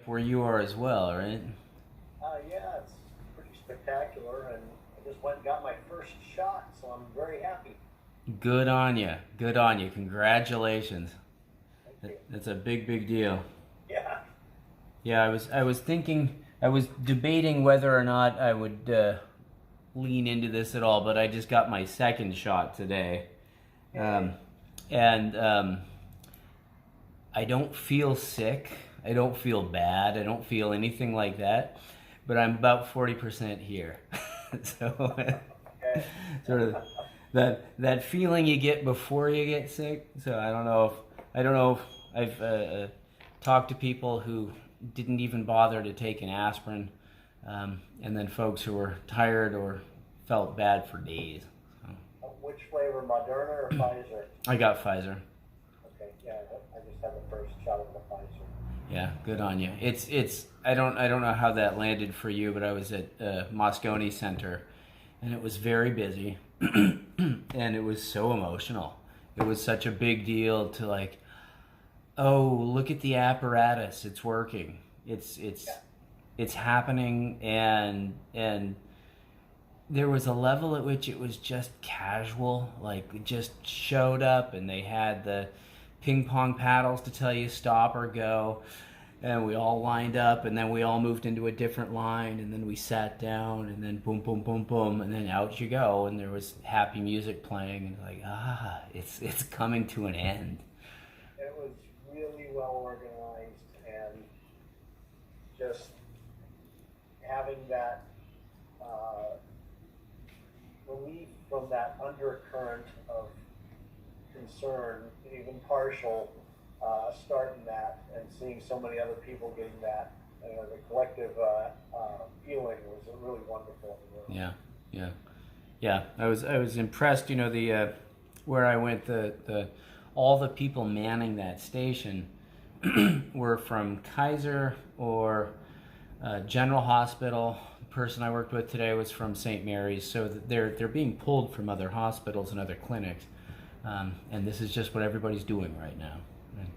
where you are as well, right? Yeah, it's pretty spectacular, and I just went and got my first shot, so I'm very happy. Good on you. Good on you. Congratulations. Thank you. That's a big, big deal. Yeah. Yeah, I was thinking, I was debating whether or not I would lean into this at all, but I just got my second shot today. Hey. Um, and I don't feel sick. I don't feel bad. I don't feel anything like that. But I'm about 40% here. So Okay. sort of that feeling you get before you get sick. So I don't know if I've talked to people who didn't even bother to take an aspirin, and then folks who were tired or felt bad for days. So Which flavor, Moderna or Pfizer? I got Pfizer. Okay. Yeah, I just had the first shot of the Pfizer. Yeah, good on you. It's I don't know how that landed for you, but I was at Moscone Center, and it was very busy, and it was so emotional. It was such a big deal to like, oh, look at the apparatus, it's working, it's it's Yeah. it's happening, and there was a level at which it was just casual, like it just showed up, and they had the ping pong paddles to tell you stop or go, and we all lined up, and then we all moved into a different line, and then we sat down, and then boom boom boom boom, and then out you go, and there was happy music playing, and like, it's coming to an end. It was really well organized, and just having that uh, relief from that undercurrent of concern, even partial, starting that and seeing so many other people getting that, the collective feeling was really wonderful. Yeah, yeah, yeah. I was impressed. You know, the where I went, the all the people manning that station were from Kaiser or General Hospital. The person I worked with today was from St. Mary's, so they're being pulled from other hospitals and other clinics, and this is just what everybody's doing right now. And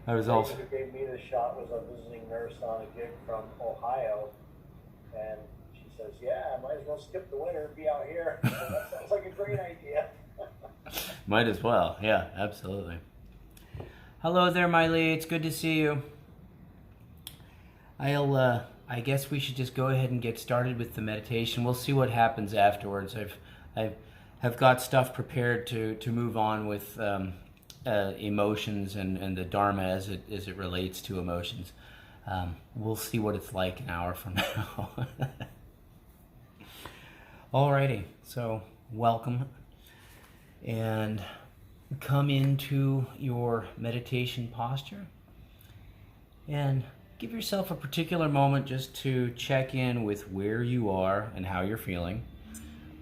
I was The also lady who gave me the shot was a visiting nurse on a gig from Ohio, and she says, "Yeah, I might as well skip the winter and be out here." So that sounds like a great idea. might as well. Yeah, absolutely. Hello there, Miley. It's good to see you. I guess we should just go ahead and get started with the meditation. We'll see what happens afterwards. I've have got stuff prepared to move on with emotions and the Dharma as it relates to emotions. We'll see what it's like an hour from now. Alrighty, so welcome and come into your meditation posture and give yourself a particular moment just to check in with where you are and how you're feeling,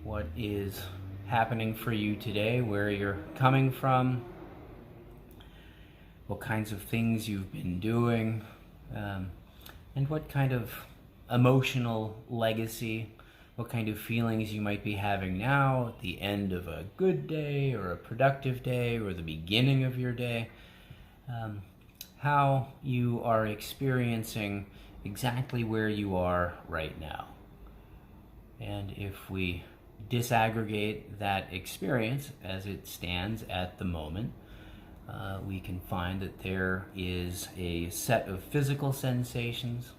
what is happening for you today, where you're coming from, what kinds of things you've been doing, and what kind of emotional legacy, what kind of feelings you might be having now at the end of a good day or a productive day or the beginning of your day. How you are experiencing exactly where you are right now. And if we disaggregate that experience as it stands at the moment, we can find that there is a set of physical sensations,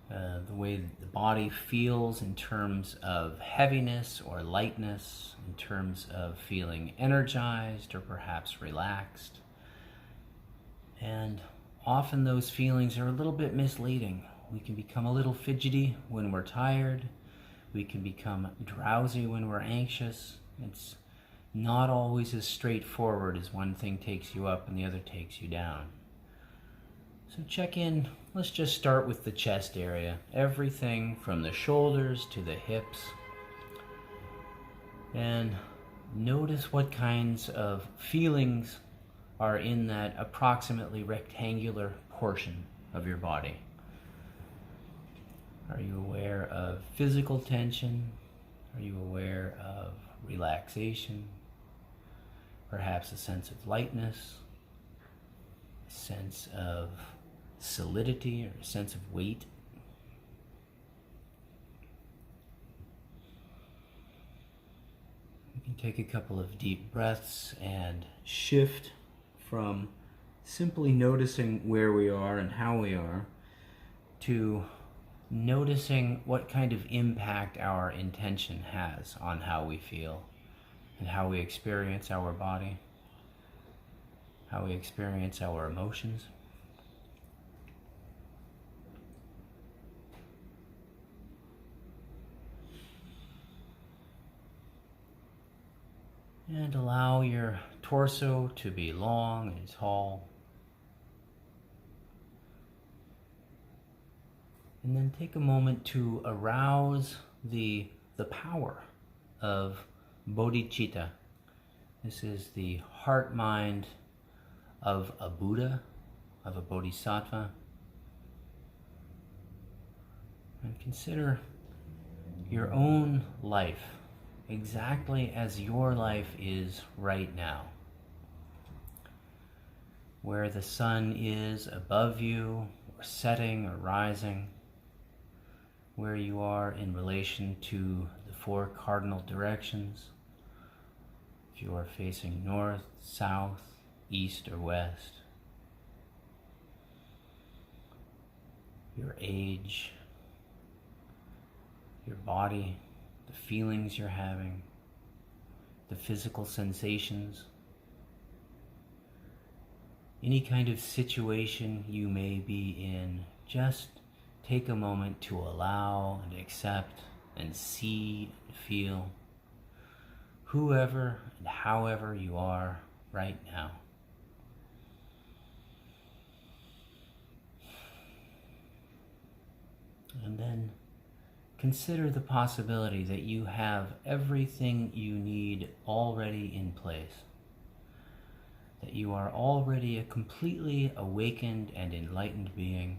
the way that the body feels in terms of heaviness or lightness, in terms of feeling energized or perhaps relaxed. And often those feelings are a little bit misleading. We can become a little fidgety when we're tired. We can become drowsy when we're anxious. It's not always as straightforward as one thing takes you up and the other takes you down. So check in. Let's just start with the chest area. Everything from the shoulders to the hips. And notice what kinds of feelings are in that approximately rectangular portion of your body. Are you aware of physical tension? Are you aware of relaxation? Perhaps a sense of lightness, sense of solidity or a sense of weight. You can take a couple of deep breaths and shift from simply noticing where we are and how we are to noticing what kind of impact our intention has on how we feel and how we experience our body, how we experience our emotions. And allow your torso to be long and tall. And then take a moment to arouse the power of bodhicitta. This is the heart mind of a Buddha, of a bodhisattva. And consider your own life exactly as your life is right now, where the sun is above you, or setting or rising, where you are in relation to the four cardinal directions, if you are facing north, south, east, or west, your age, your body, the feelings you're having, the physical sensations, any kind of situation you may be in. Just take a moment to allow and accept and see and feel whoever and however you are right now. And then consider the possibility that you have everything you need already in place, that you are already a completely awakened and enlightened being,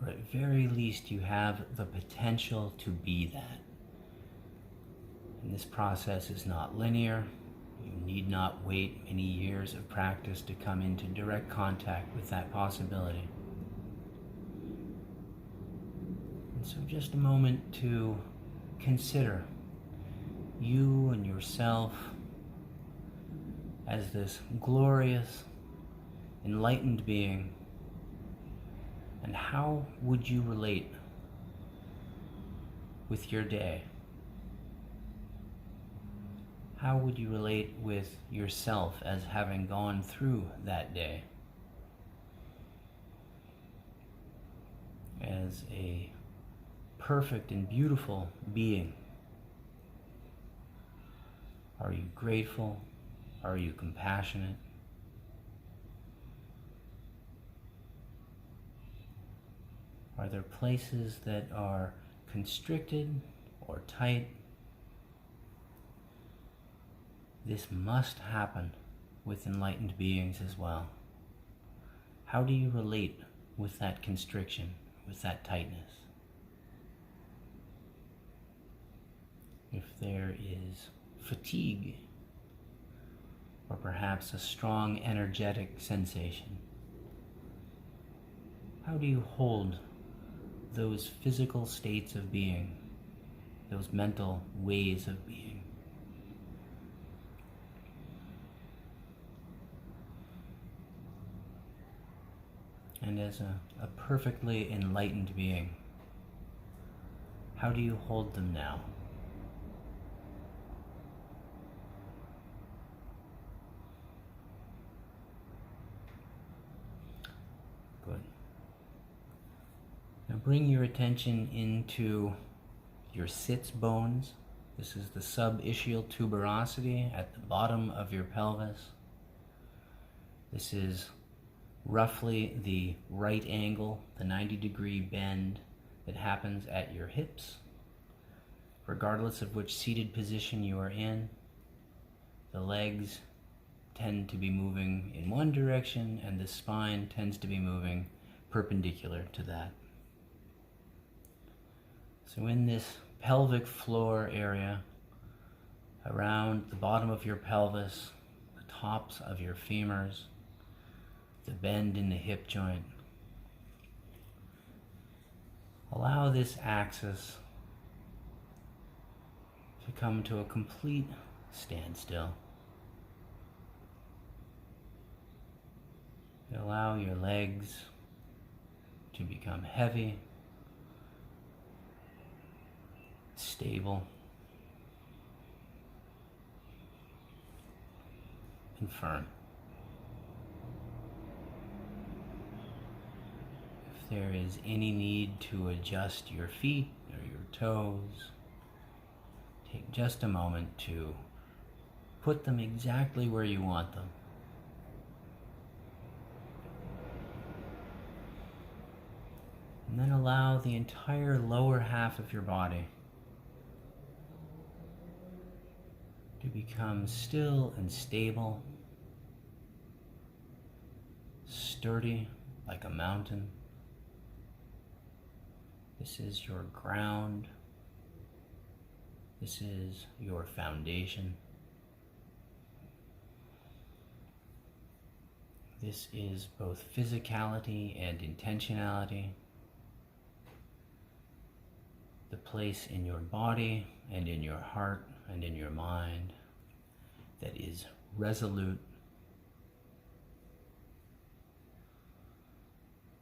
or at very least you have the potential to be that. And this process is not linear. You need not wait many years of practice to come into direct contact with that possibility. And so just a moment to consider you and yourself as this glorious, enlightened being, and how would you relate with your day? How would you relate with yourself as having gone through that day? As a perfect and beautiful being. Are you grateful? Are you compassionate? Are there places that are constricted or tight? This must happen with enlightened beings as well. How do you relate with that constriction, with that tightness? If there is fatigue, or perhaps a strong energetic sensation, how do you hold those physical states of being, those mental ways of being? And as a perfectly enlightened being, how do you hold them now? Good. Now bring your attention into your sits bones. This is the subischal tuberosity at the bottom of your pelvis. This is roughly the right angle, the 90-degree bend that happens at your hips. Regardless of which seated position you are in, the legs tend to be moving in one direction and the spine tends to be moving perpendicular to that. So in this pelvic floor area around the bottom of your pelvis, the tops of your femurs, the bend in the hip joint. Allow this axis to come to a complete standstill. Allow your legs to become heavy, stable, and firm. If there is any need to adjust your feet or your toes, take just a moment to put them exactly where you want them. And then allow the entire lower half of your body to become still and stable, sturdy like a mountain. This is your ground. This is your foundation. This is both physicality and intentionality. The place in your body and in your heart and in your mind that is resolute,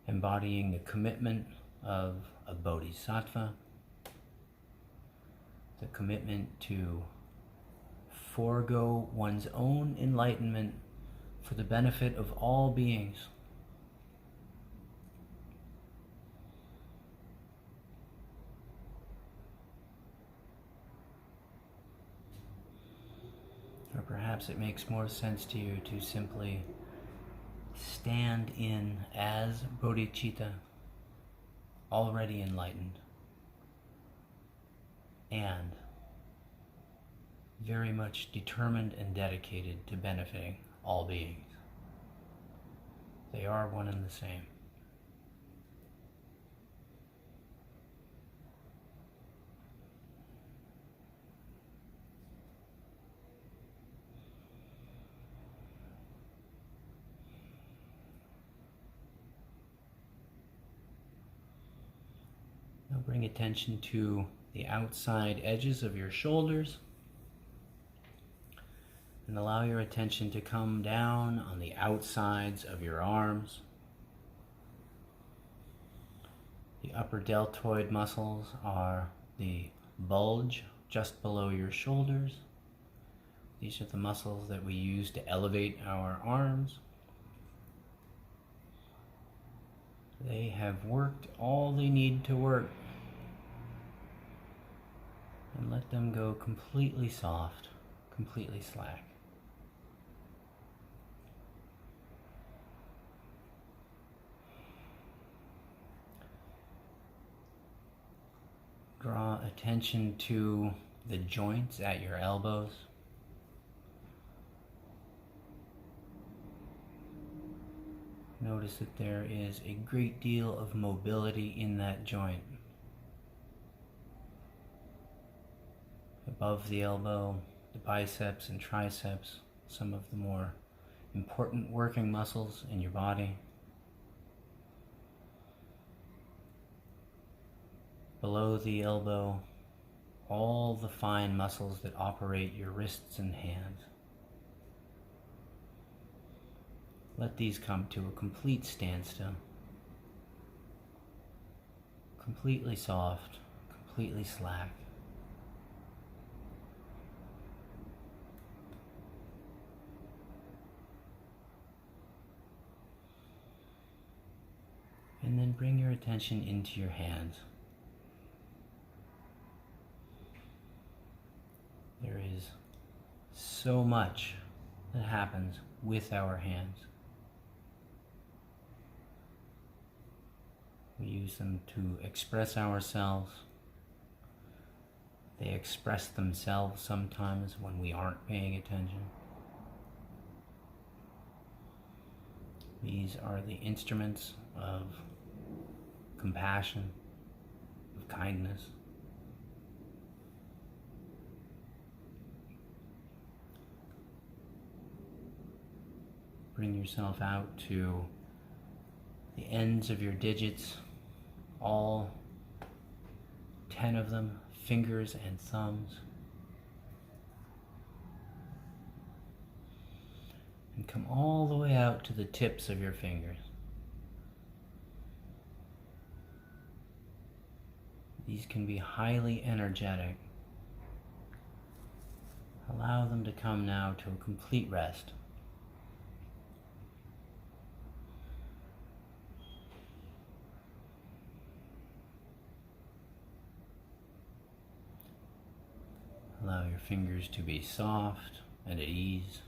embodying the commitment of a bodhisattva, the commitment to forego one's own enlightenment for the benefit of all beings. Or perhaps it makes more sense to you to simply stand in as bodhicitta, already enlightened, and very much determined and dedicated to benefiting all beings. They are one and the same. Now bring attention to the outside edges of your shoulders and allow your attention to come down on the outsides of your arms. The upper deltoid muscles are the bulge just below your shoulders. These are the muscles that we use to elevate our arms. They have worked all they need to work. And let them go completely soft, completely slack. Draw attention to the joints at your elbows. Notice that there is a great deal of mobility in that joint. Above the elbow, the biceps and triceps, some of the more important working muscles in your body. Below the elbow, all the fine muscles that operate your wrists and hands. Let these come to a complete standstill. Completely soft, completely slack. And then bring your attention into your hands. There is so much that happens with our hands. We use them to express ourselves. They express themselves sometimes when we aren't paying attention. These are the instruments of compassion, of kindness. Bring yourself out to the ends of your digits, all 10 of them, fingers and thumbs. And come all the way out to the tips of your fingers. These can be highly energetic. Allow them to come now to a complete rest. Allow your fingers to be soft and at ease,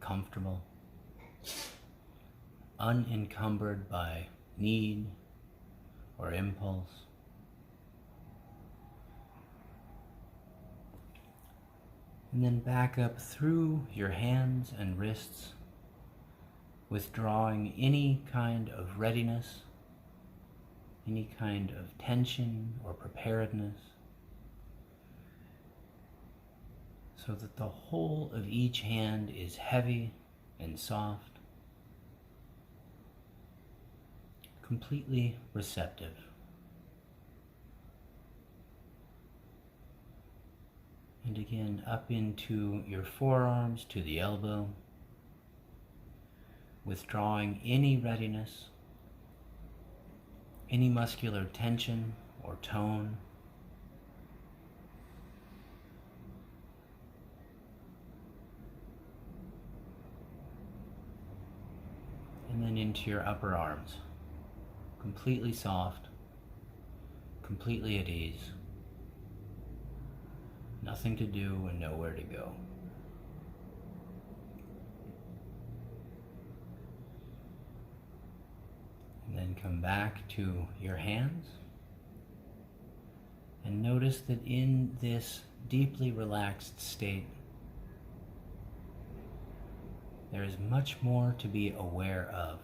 comfortable, unencumbered by need or impulse. And then back up through your hands and wrists, withdrawing any kind of readiness, any kind of tension or preparedness, so that the whole of each hand is heavy and soft, completely receptive. And again, up into your forearms to the elbow, withdrawing any readiness, any muscular tension or tone. And then into your upper arms, completely soft, completely at ease. Nothing to do and nowhere to go. And then come back to your hands and notice that in this deeply relaxed state, there is much more to be aware of.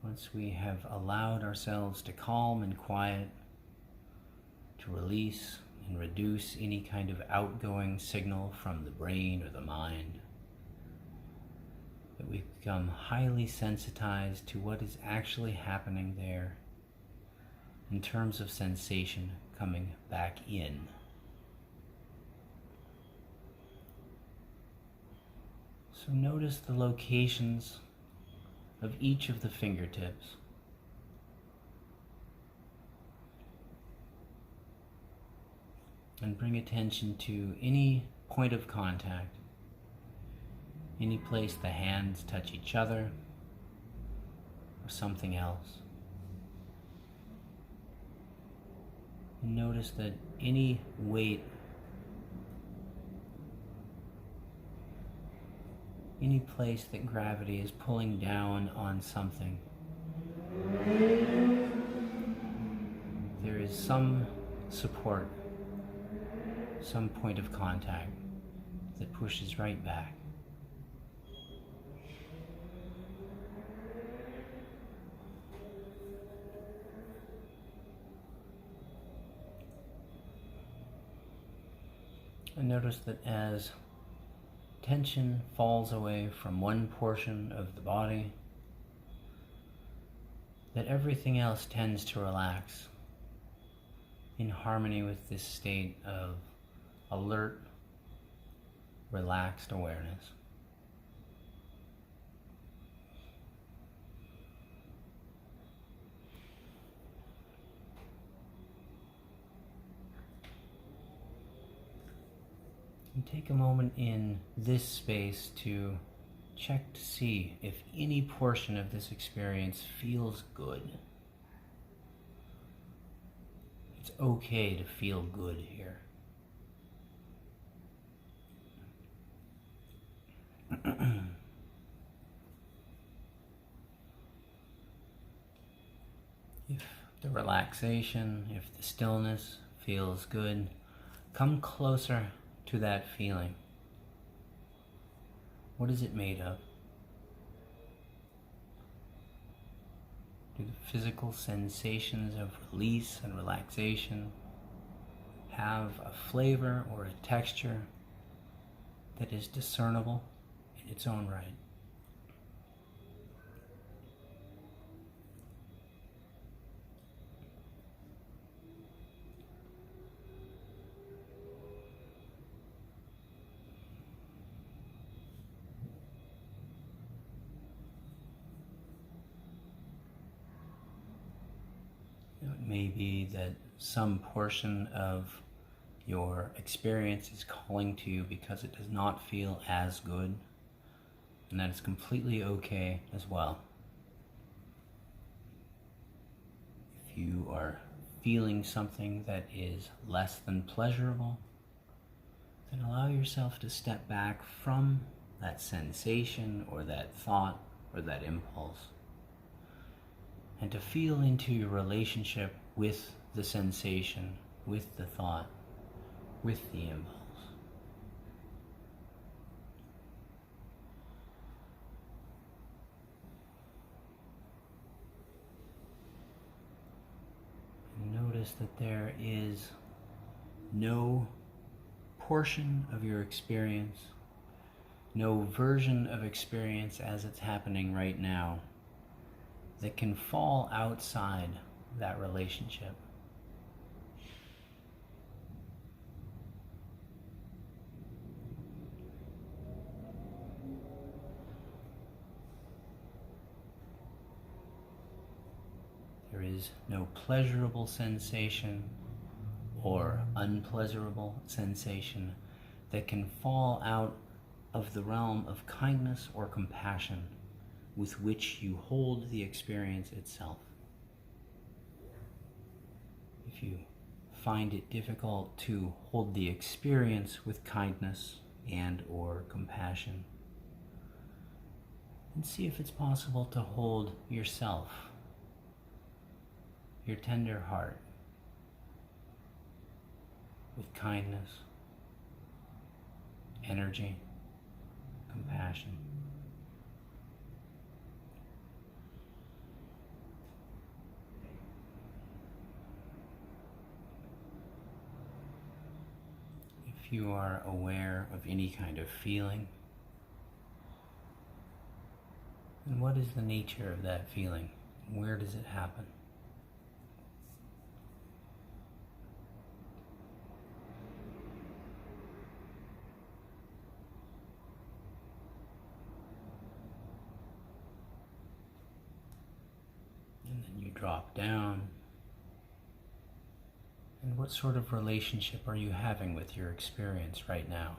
Once we have allowed ourselves to calm and quiet, to release and reduce any kind of outgoing signal from the brain or the mind, that we've become highly sensitized to what is actually happening there in terms of sensation coming back in. So notice the locations of each of the fingertips. And bring attention to any point of contact, any place the hands touch each other or something else. And notice that any weight, any place that gravity is pulling down on something, there is some support, some point of contact that pushes right back. And notice that as tension falls away from one portion of the body, that everything else tends to relax in harmony with this state of alert, relaxed awareness. And take a moment in this space to check to see if any portion of this experience feels good. It's okay to feel good here. If the relaxation, if the stillness feels good, come closer to that feeling. What is it made of? Do the physical sensations of release and relaxation have a flavor or a texture that is discernible in its own right. It may be that some portion of your experience is calling to you because it does not feel as good, and that is completely okay as well. If you are feeling something that is less than pleasurable, then allow yourself to step back from that sensation or that thought or that impulse, and to feel into your relationship with the sensation, with the thought, with the impulse. And notice that there is no portion of your experience, no version of experience as it's happening right now that can fall outside that relationship. There is no pleasurable sensation or unpleasurable sensation that can fall out of the realm of kindness or compassion with which you hold the experience itself. If you find it difficult to hold the experience with kindness and or compassion, then see if it's possible to hold yourself, your tender heart, with kindness, energy, compassion. If you are aware of any kind of feeling, then what is the nature of that feeling? Where does it happen? And then you drop down. And what sort of relationship are you having with your experience right now?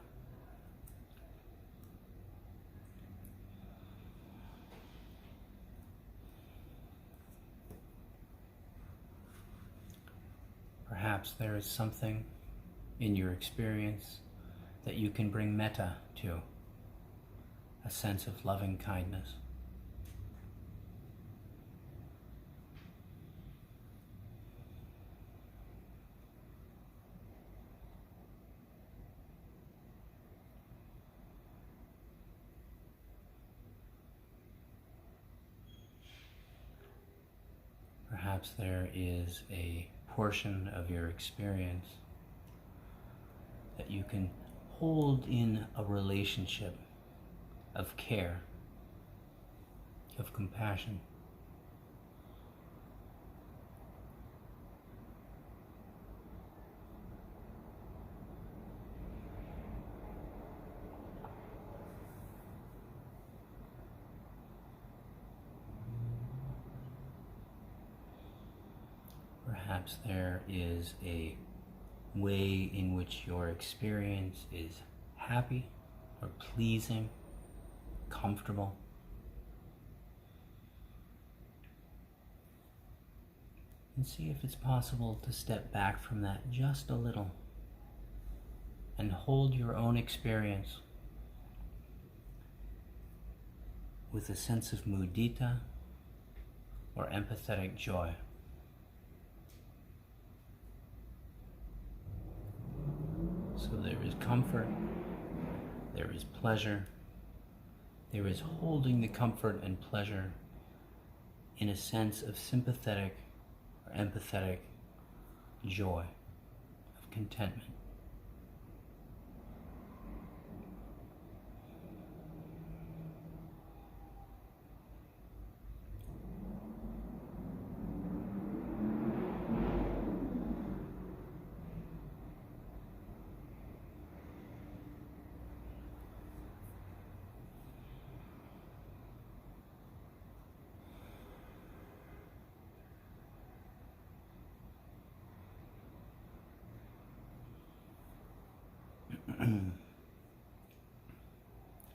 Perhaps there is something in your experience that you can bring metta to, a sense of loving kindness. Perhaps there is a portion of your experience that you can hold in a relationship of care, of compassion. Perhaps there is a way in which your experience is happy or pleasing, comfortable. And see if it's possible to step back from that just a little and hold your own experience with a sense of mudita or empathetic joy. So there is comfort, there is pleasure, there is holding the comfort and pleasure in a sense of sympathetic or empathetic joy, of contentment.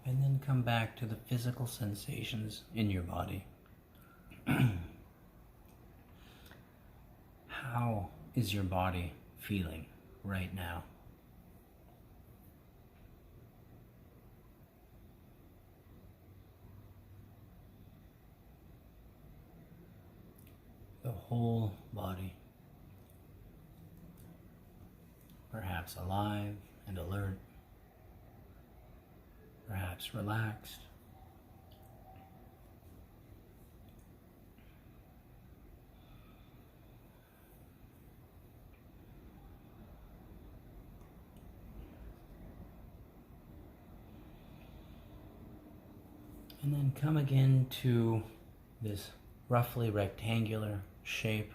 And then come back to the physical sensations in your body. How is your body feeling right now? The whole body. Perhaps alive and alert. Perhaps relaxed. And then come again to this roughly rectangular shape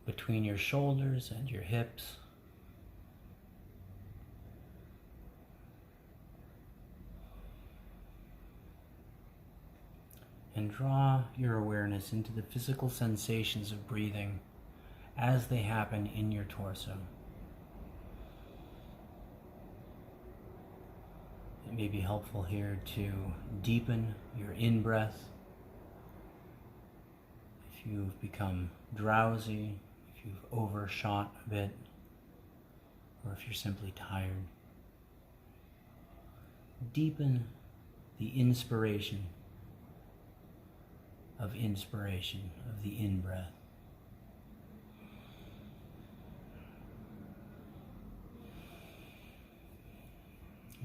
between your shoulders and your hips. And draw your awareness into the physical sensations of breathing as they happen in your torso. It may be helpful here to deepen your in-breath. If you've become drowsy, if you've overshot a bit, or if you're simply tired, deepen the inspiration of the in-breath.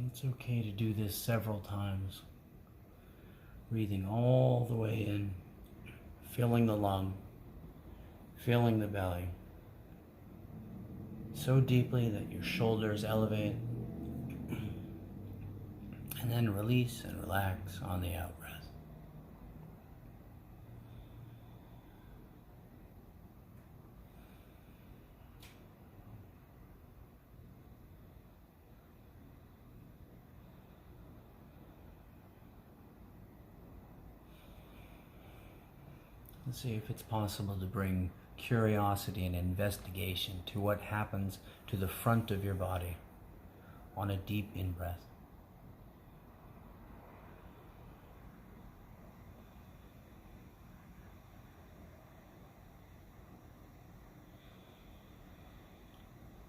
It's okay to do this several times, breathing all the way in, filling the lung, filling the belly, so deeply that your shoulders elevate, and then release and relax on the out breath. Let's see if it's possible to bring curiosity and investigation to what happens to the front of your body on a deep in-breath.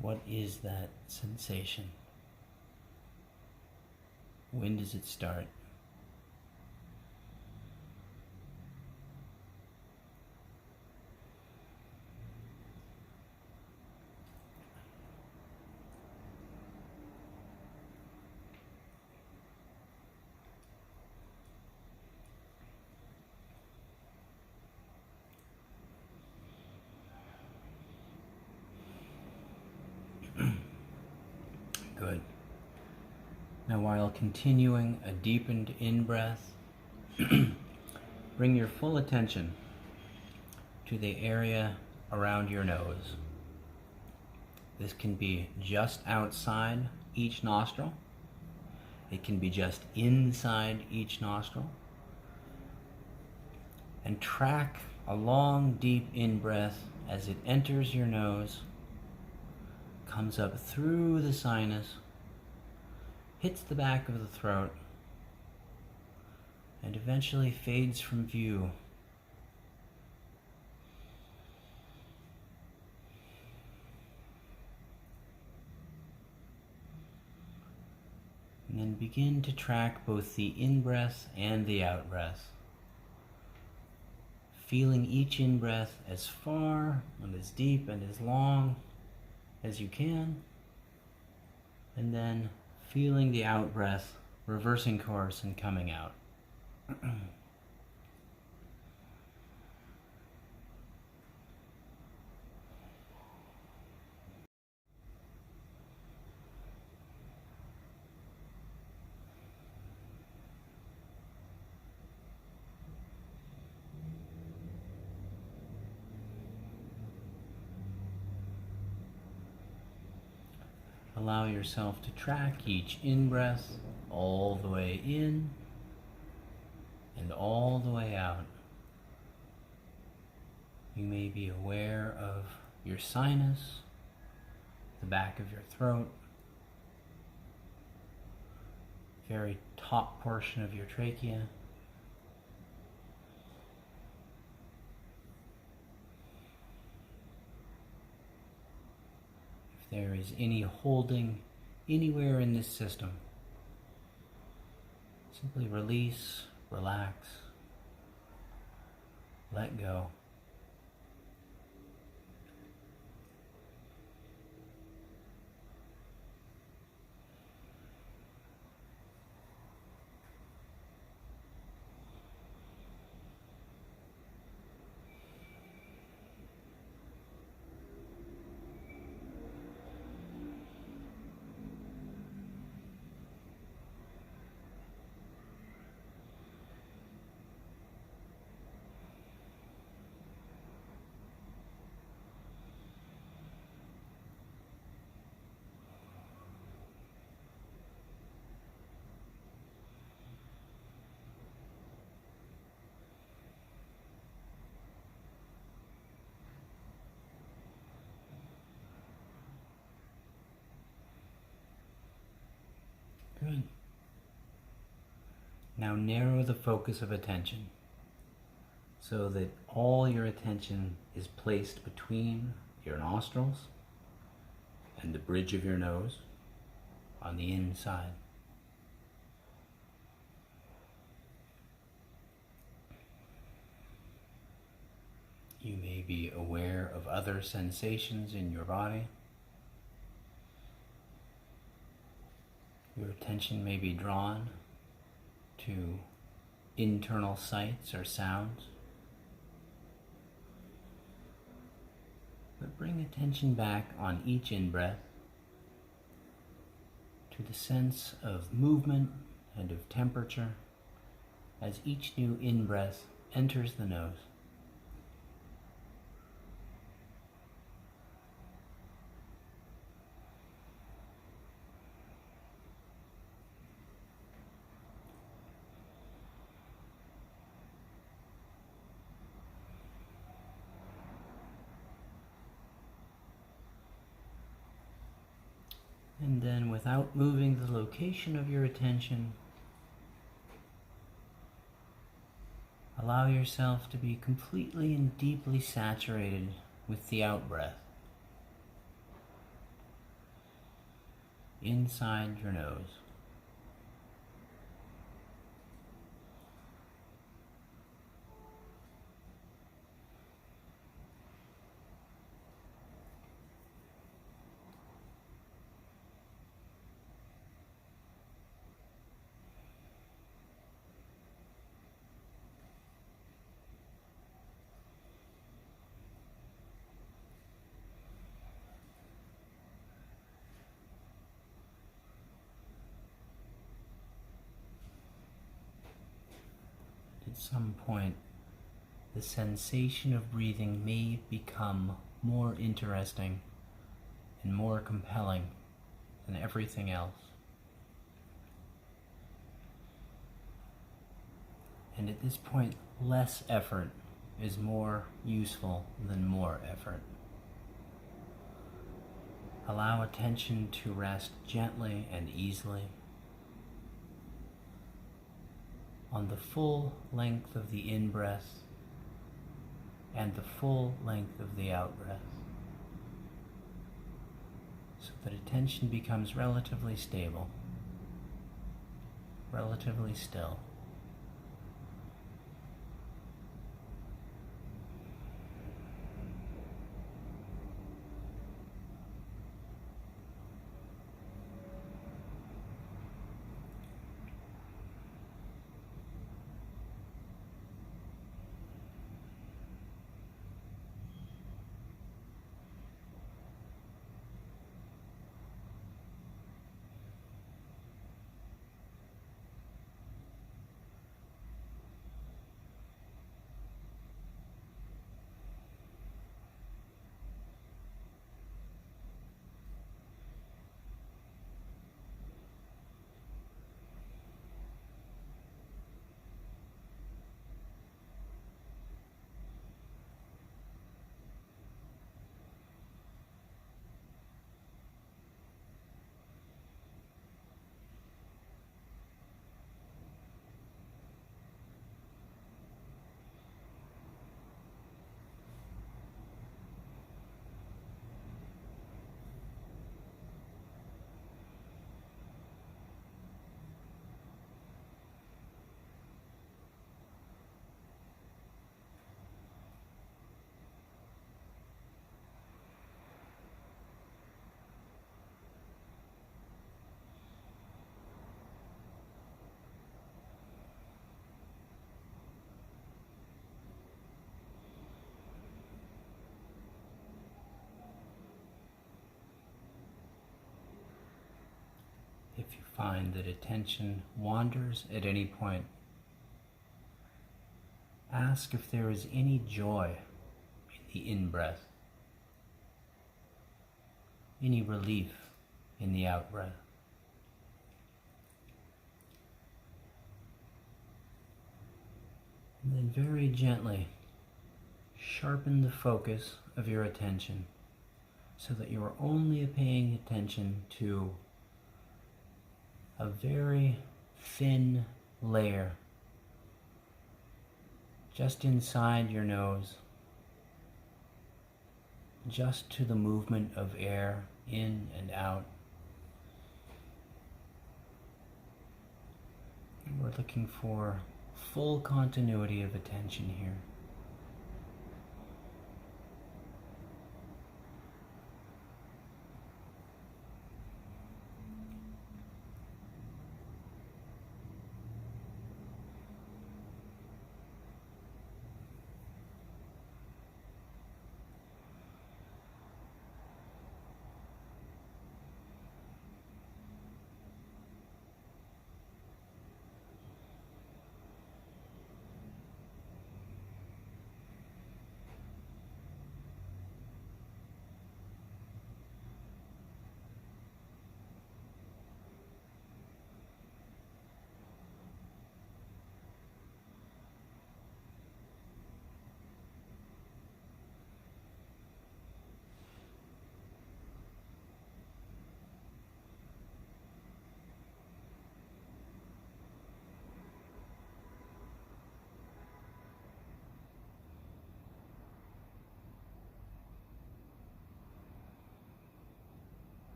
What is that sensation? When does it start? Good. Now, while continuing a deepened in-breath, bring your full attention to the area around your nose. This can be just outside each nostril. It can be just inside each nostril. And track a long, deep in-breath as it enters your nose, comes up through the sinus, hits the back of the throat, and eventually fades from view. And then begin to track both the in-breath and the out-breath, feeling each in-breath as far and as deep and as long as you can, and then feeling the out-breath reversing course and coming out. Allow yourself to track each in-breath all the way in and all the way out. You may be aware of your sinus, the back of your throat, very top portion of your trachea. If there is any holding anywhere in this system, simply release, relax, let go. Good. Now narrow the focus of attention so that all your attention is placed between your nostrils and the bridge of your nose on the inside. You may be aware of other sensations in your body. Your attention may be drawn to internal sights or sounds. But bring attention back on each in-breath to the sense of movement and of temperature as each new in-breath enters the nose. And then, without moving the location of your attention, allow yourself to be completely and deeply saturated with the out-breath inside your nose. At some point, the sensation of breathing may become more interesting and more compelling than everything else. And at this point, less effort is more useful than more effort. Allow attention to rest gently and easily on the full length of the in-breath and the full length of the out-breath, so that attention becomes relatively stable, relatively still. If you find that attention wanders at any point, ask if there is any joy in the in-breath, any relief in the out-breath. And then very gently sharpen the focus of your attention so that you are only paying attention to a very thin layer just inside your nose, just to the movement of air in and out. And we're looking for full continuity of attention here.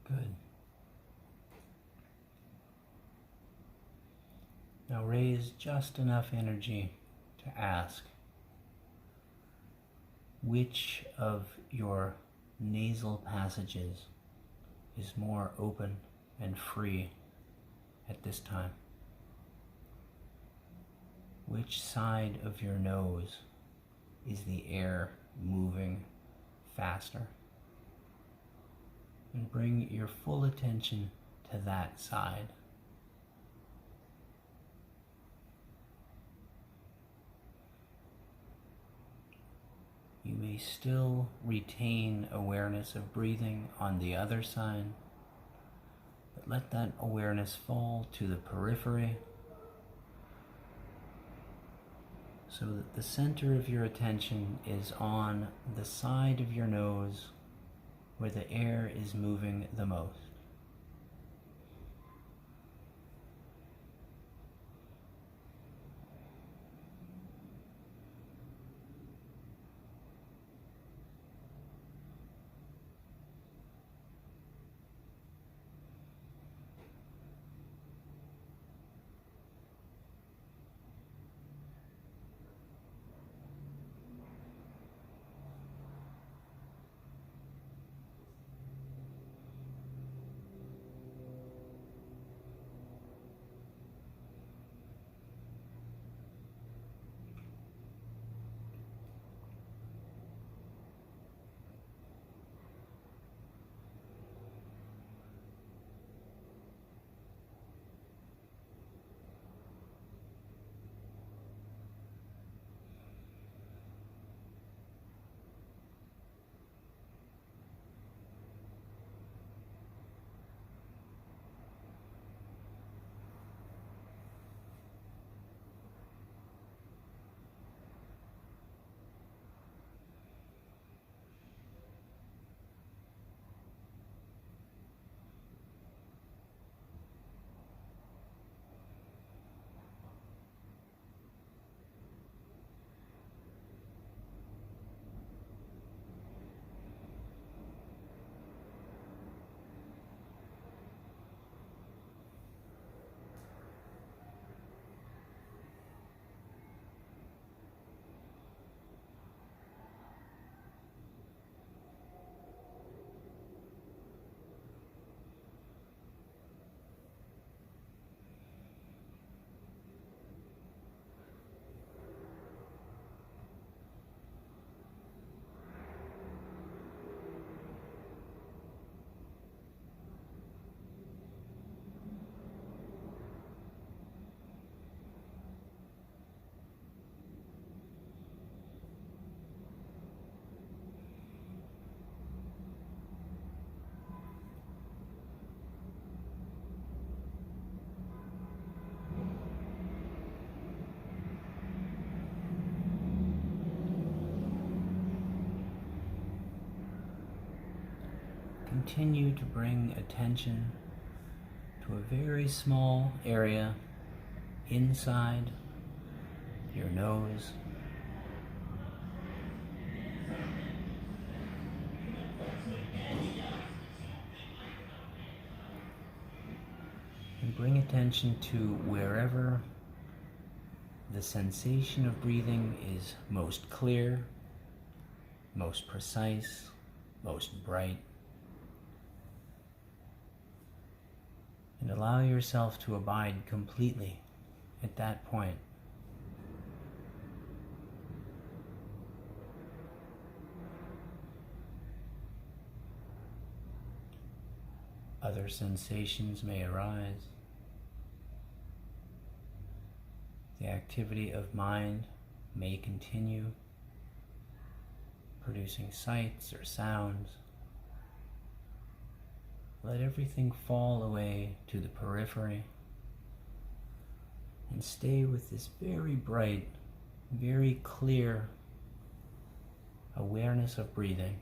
Good. Now raise just enough energy to ask, which of your nasal passages is more open and free at this time? Which side of your nose is the air moving faster? And bring your full attention to that side. You may still retain awareness of breathing on the other side, but let that awareness fall to the periphery so that the center of your attention is on the side of your nose where the air is moving the most. continue to bring attention to a very small area inside your nose. And bring attention to wherever the sensation of breathing is most clear, most precise, most bright. And allow yourself to abide completely at that point. Other sensations may arise. The activity of mind may continue, producing sights or sounds. Let everything fall away to the periphery and stay with this very bright, very clear awareness of breathing.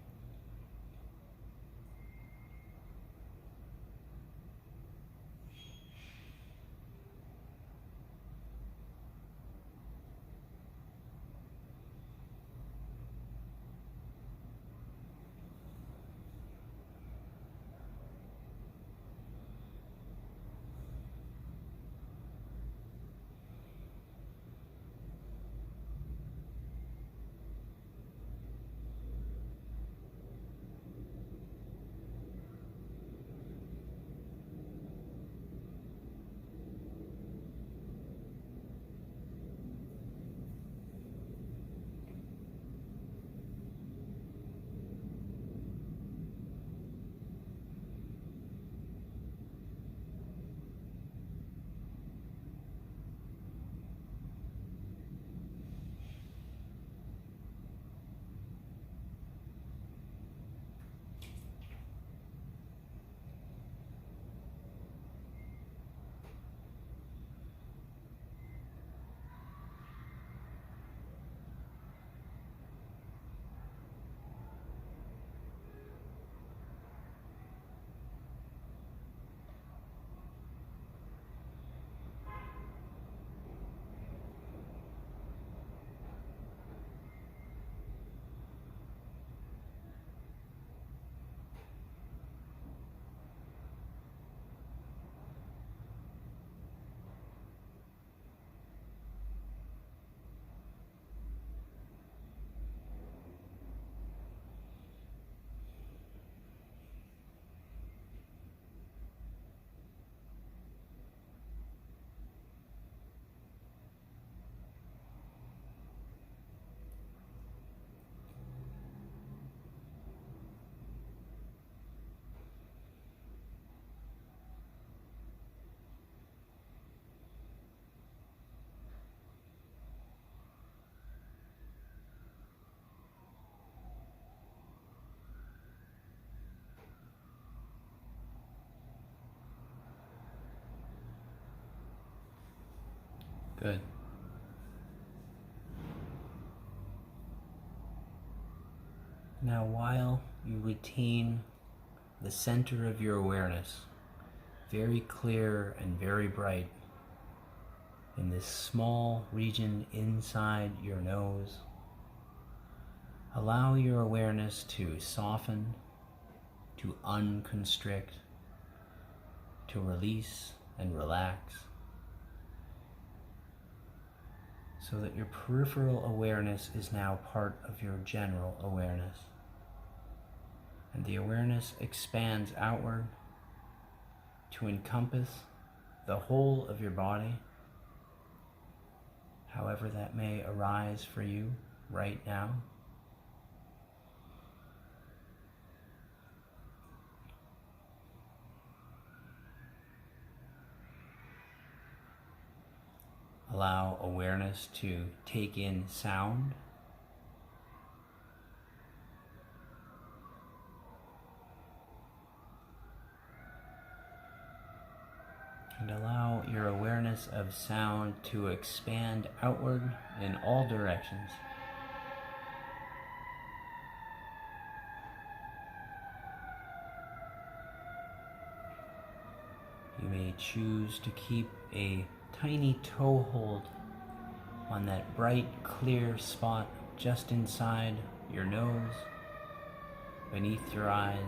Good. Now, while you retain the center of your awareness, very clear and very bright, in this small region inside your nose, allow your awareness to soften, to unconstrict, to release and relax, so that your peripheral awareness is now part of your general awareness. And the awareness expands outward to encompass the whole of your body, however that may arise for you right now. Allow awareness to take in sound. And allow your awareness of sound to expand outward in all directions. You may choose to keep a tiny toehold on that bright, clear spot just inside your nose, beneath your eyes.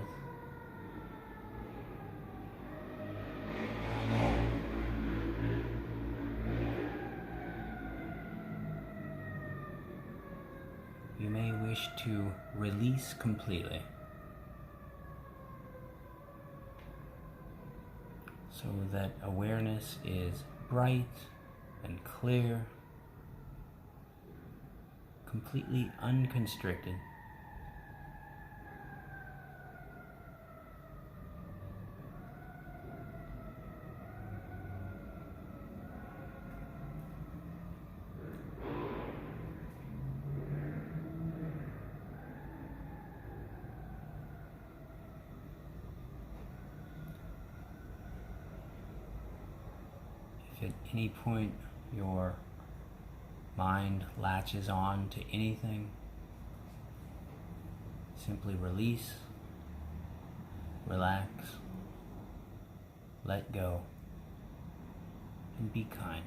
You may wish to release completely, so that awareness is bright and clear, completely unconstricted. If at any point your mind latches on to anything, simply release, relax, let go, and be kind.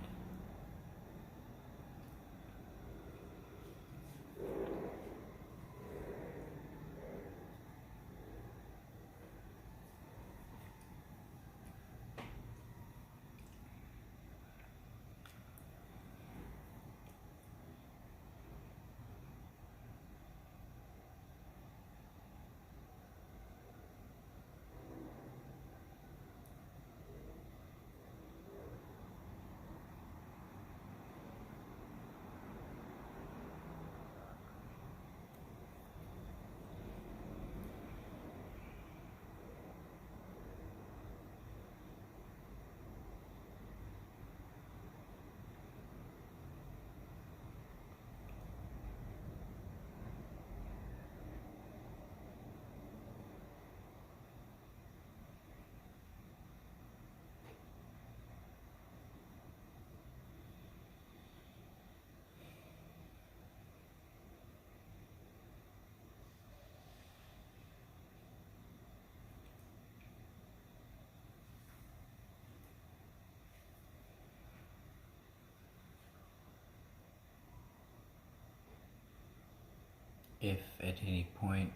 If at any point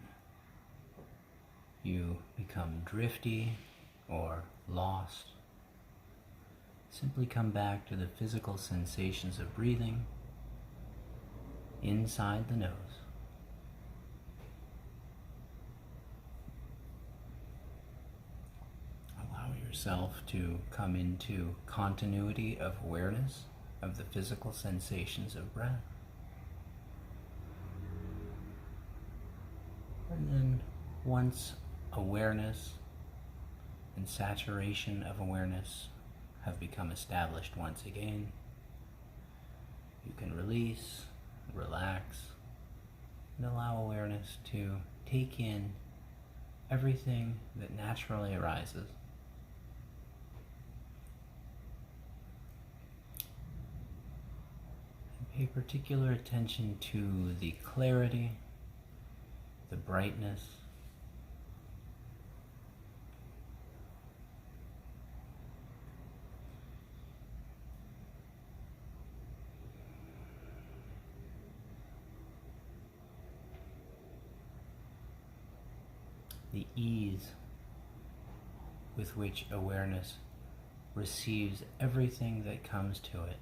you become drifty or lost, simply come back to the physical sensations of breathing inside the nose. Allow yourself to come into continuity of awareness of the physical sensations of breath. And then once awareness and saturation of awareness have become established once again, you can release, relax, and allow awareness to take in everything that naturally arises. And pay particular attention to the clarity, the brightness, the ease with which awareness receives everything that comes to it.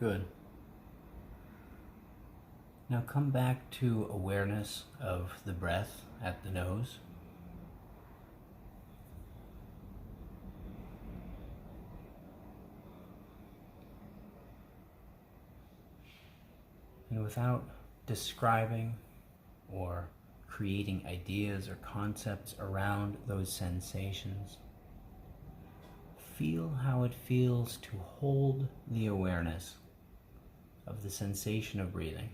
Good. Now come back to awareness of the breath at the nose. And without describing or creating ideas or concepts around those sensations, feel how it feels to hold the awareness of the sensation of breathing.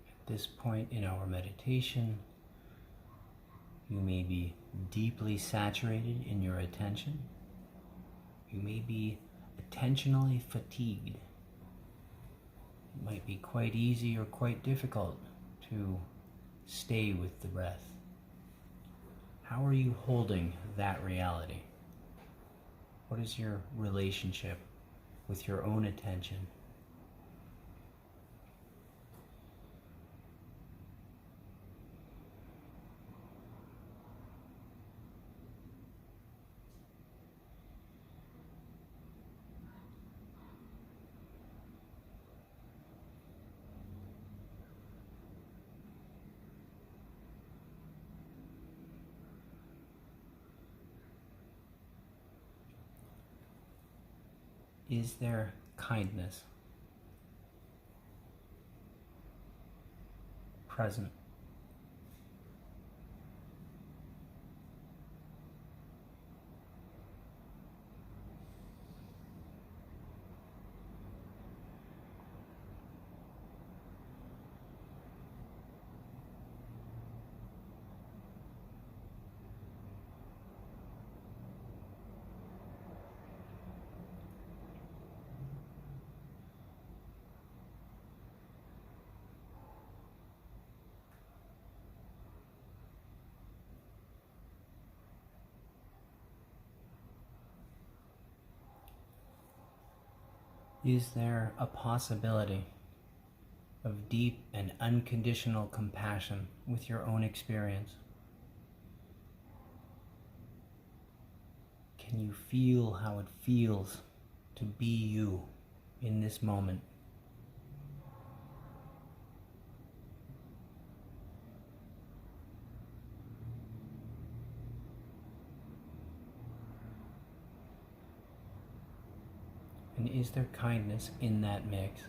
At this point in our meditation, you may be deeply saturated in your attention. You may be attentionally fatigued. It might be quite easy or quite difficult to stay with the breath. How are you holding that reality? What is your relationship with your own attention? Is there kindness present? Is there a possibility of deep and unconditional compassion with your own experience? Can you feel how it feels to be you in this moment? And is there kindness in that mix?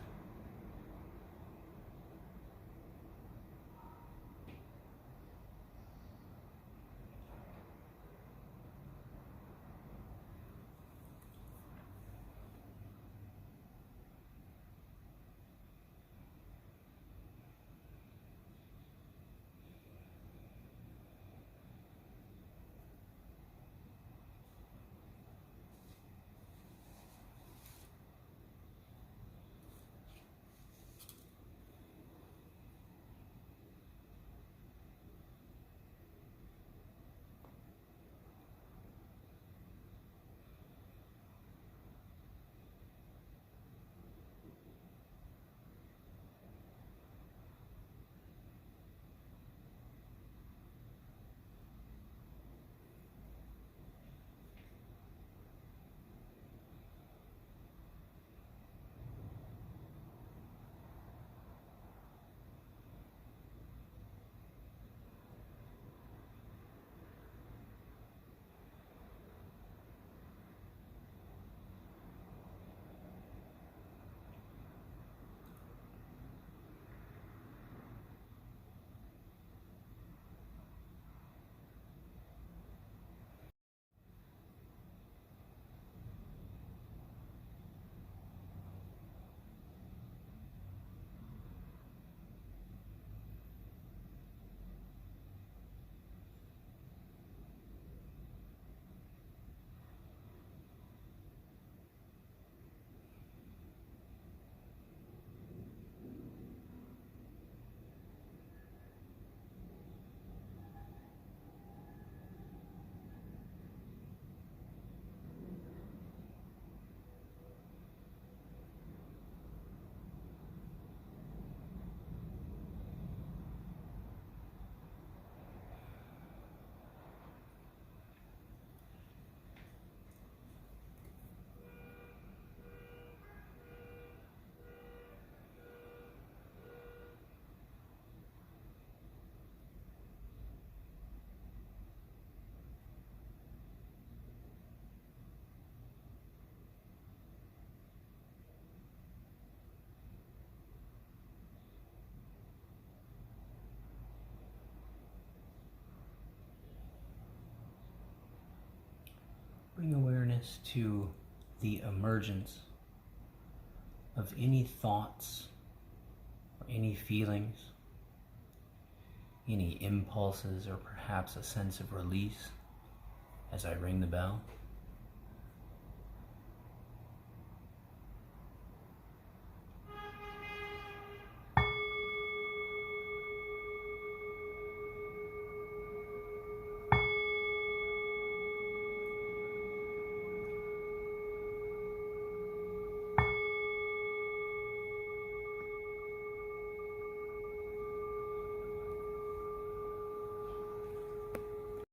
awareness to the emergence of any thoughts or any feelings, any impulses, or perhaps a sense of release as I ring the bell.